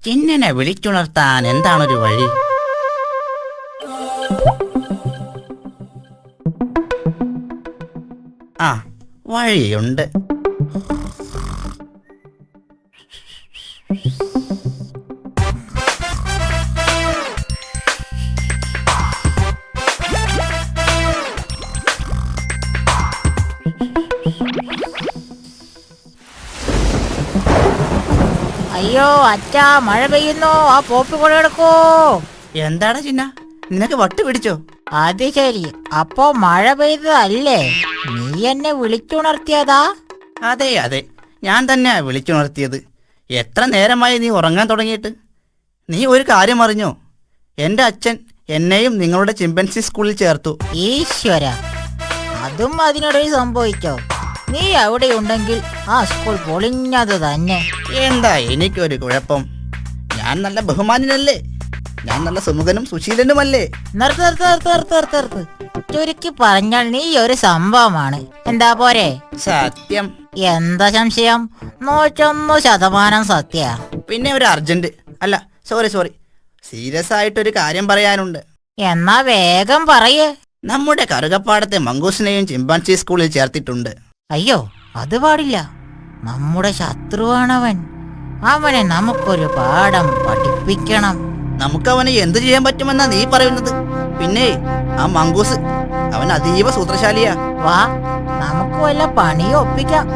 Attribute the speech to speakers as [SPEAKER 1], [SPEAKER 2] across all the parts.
[SPEAKER 1] ചിന്നനെ വിളിച്ചുണർത്താൻ എന്താണൊരു വഴി? ആ, വഴിയുണ്ട്.
[SPEAKER 2] അയ്യോ അച്ഛാ, മഴ പെയ്യുന്നു. ആ പോപ്പി കൂടെ എടുക്കൂ.
[SPEAKER 1] എന്താണ് ചിന്ന, നിനക്ക് വട്ട് പിടിച്ചോ?
[SPEAKER 2] അത് ശരി, അപ്പോ മഴ പെയ്തതല്ലേ? നീ എന്നെ വിളിച്ചുണർത്തിയതാ?
[SPEAKER 1] അതെ അതെ, ഞാൻ തന്നെയാ വിളിച്ചുണർത്തിയത്. എത്ര നേരമായി നീ ഉറങ്ങാൻ തുടങ്ങിയിട്ട്? നീ ഒരു കാര്യം അറിഞ്ഞോ? എൻ്റെ അച്ഛൻ എന്നെയും നിങ്ങളുടെ ചിമ്പൻസി സ്കൂളിൽ ചേർത്തു.
[SPEAKER 2] ഈശ്വര, അതും അതിനിടയിൽ സംഭവിച്ചോ? നീ എവിടെയുണ്ടെങ്കിൽ ആ സ്കൂൾ പൊളിഞ്ഞത് തന്നെ.
[SPEAKER 1] എന്താ എനിക്കൊരു കുഴപ്പം? ഞാൻ നല്ല ബഹുമാനനല്ലേ? ഞാൻ നല്ല സുമുഖനും സുശീലനുമല്ലേ?
[SPEAKER 2] നിർത്ത്. ചുരുക്കി പറഞ്ഞാൽ നീ ഒരു സംഭവമാണ്. എന്താ പോരെ?
[SPEAKER 1] സത്യം.
[SPEAKER 2] എന്താ സംശയം? 101% സത്യ.
[SPEAKER 1] പിന്നെ ഒരു അർജന്റ്, അല്ല സോറി, സീരിയസ് ആയിട്ടൊരു കാര്യം പറയാനുണ്ട്.
[SPEAKER 2] എന്നാ വേഗം പറയേ.
[SPEAKER 1] നമ്മുടെ കറുകപ്പാടത്തെ മങ്കൂസിനെയും ചിമ്പാൻസി സ്കൂളിൽ ചേർത്തിട്ടുണ്ട്.
[SPEAKER 2] അയ്യോ, അത് പാടില്ല. നമ്മുടെ ശത്രുവാണവൻ. അവനെ നമുക്കൊരു പാഠം പഠിപ്പിക്കണം.
[SPEAKER 1] നമുക്കവനെ എന്ത് ചെയ്യാൻ പറ്റുമെന്നാ നീ പറയുന്നത്? പിന്നെ ആ മങ്കൂസ്, അവൻ അതീവ സൂത്രശാലിയാ.
[SPEAKER 2] വാ, നമുക്ക് വല്ല പണിയും ഒപ്പിക്കാം.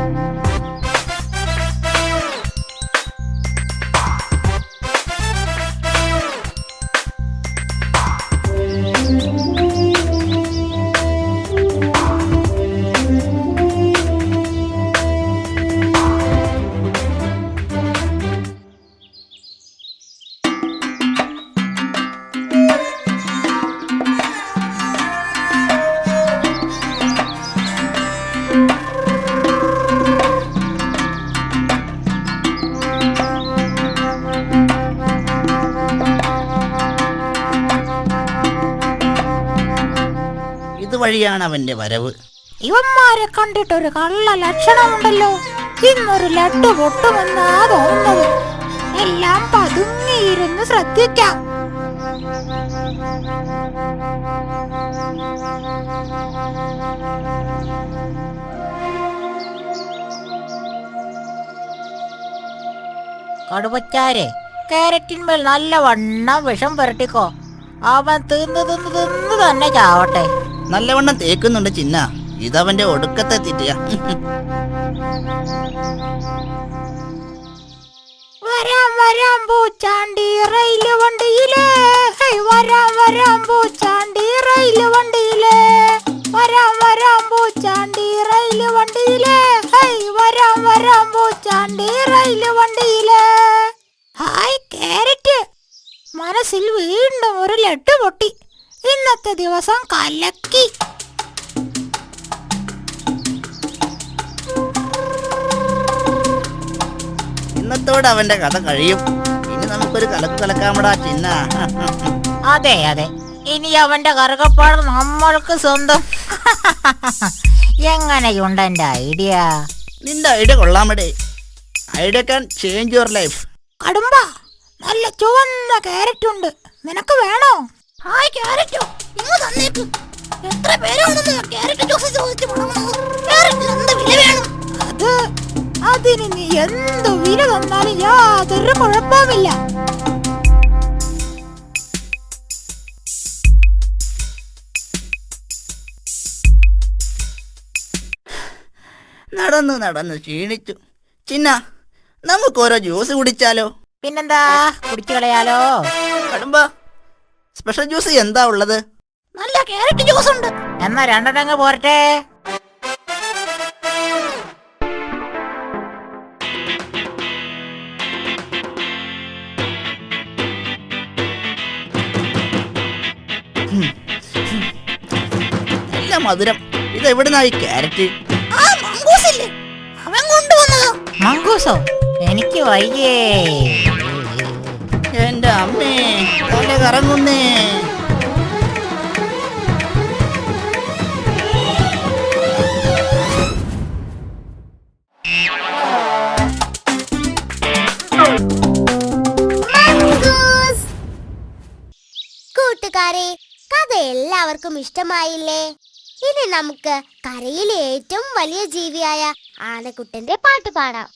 [SPEAKER 1] ഇതുവഴിയാണ് അവന്റെ വരവ്.
[SPEAKER 2] ഇവന്മാരെ കണ്ടിട്ടൊരു കള്ള ലക്ഷണമുണ്ടല്ലോ. ഇന്നൊരു ലഡ്ഡു പൊട്ടുമെന്നാ തോന്നുന്നത്. എല്ലാം പതുങ്ങിയിരുന്ന് ശ്രദ്ധിക്കാം. കടുവച്ചാരെ, കാരറ്റിന്മേൽ നല്ല വണ്ണം വിഷം പുരട്ടിക്കോ. അവൻ തിന്ന് തന്നെ ചാവട്ടെ.
[SPEAKER 1] നല്ലവണ്ണം തേക്കുന്നുണ്ട് ചിന്ന. ഇതവന്റെ ഒടുക്കത്തെ തീറ്റയാ.
[SPEAKER 2] വരാം പൂച്ചാണ്ടി റെയില് വണ്ടിയിലേ. വരാം പൂച്ചാണ്ടി റെയില് വണ്ടിയിലേ. വരാം പൂച്ചാണ്ടി റെയില് വണ്ടിയിലേ. വരാം പൂച്ചാണ്ടി റെയില് വണ്ടിയിലേ. ഹായ് കാരറ്റ്, മനസ്സിൽ വീണ്ടും ഒരു ലഡ്ഡു പൊട്ടി. ഇന്നത്തെ ദിവസം കലക്കി.
[SPEAKER 1] ഇന്നത്തോടെ അവന്റെ കഥ കഴിയും. ഇനി നമുക്കൊരു കലക്കാമടാ ചിന്ന.
[SPEAKER 2] അതെ, ഇനി അവന്റെ കറുകപ്പാട് നമ്മൾക്ക് സ്വന്തം. എങ്ങനെയുണ്ട് എന്റെ ഐഡിയ?
[SPEAKER 1] നിന്റെ ഐഡിയ കൊള്ളാമടേ. Idea can change your life.
[SPEAKER 2] കടുമ്പ, നല്ല ചുവന്ന കാരറ്റ് ഉണ്ട്. നിനക്ക് വേണോ? ഹായ് കാരറ്റോ, ഇങ്ങ് തന്നേക്ക്. എത്ര പേരാണെന്ന് കാരറ്റ് ജ്യൂസ് ചോദിച്ചു മുടങ്ങുന്നത്? കാരറ്റിന് എന്ത് വില വേണം? അതിന് നീ എന്ത് വില തന്നാലും യാതൊരു കുഴപ്പവുമില്ല.
[SPEAKER 1] നടന്നു ക്ഷീണിച്ചു. ചിന്ന, നമുക്ക് ഓരോ ജ്യൂസ് കുടിച്ചാലോ?
[SPEAKER 2] പിന്നെന്താ, കുടിച്ചു കളയാലോ.
[SPEAKER 1] കടുമ്പ, സ്പെഷ്യൽ ജ്യൂസ് എന്താ ഉള്ളത്?
[SPEAKER 2] നല്ല കാരറ്റ് ജ്യൂസ് ഉണ്ട്. എന്നാ രണ്ടെണ്ണങ്ങ് പോരട്ടെ.
[SPEAKER 1] നല്ല മധുരം. ഇതെവിടുന്നായി കാരറ്റ്?
[SPEAKER 2] അവൻ കൊണ്ടുവന്നതോ? മങ്കൂസോ? എനിക്ക് വയ്യേ.
[SPEAKER 1] എന്റെ അമ്മേ, തല കറങ്ങുന്നേ.
[SPEAKER 3] കൂട്ടുകാരെ, കഥ എല്ലാവർക്കും ഇഷ്ടമായില്ലേ? ഇനി നമുക്ക് കരയിലെ ഏറ്റവും വലിയ ജീവിയായ ആനക്കുട്ടന്റെ പാട്ട് പാടാം.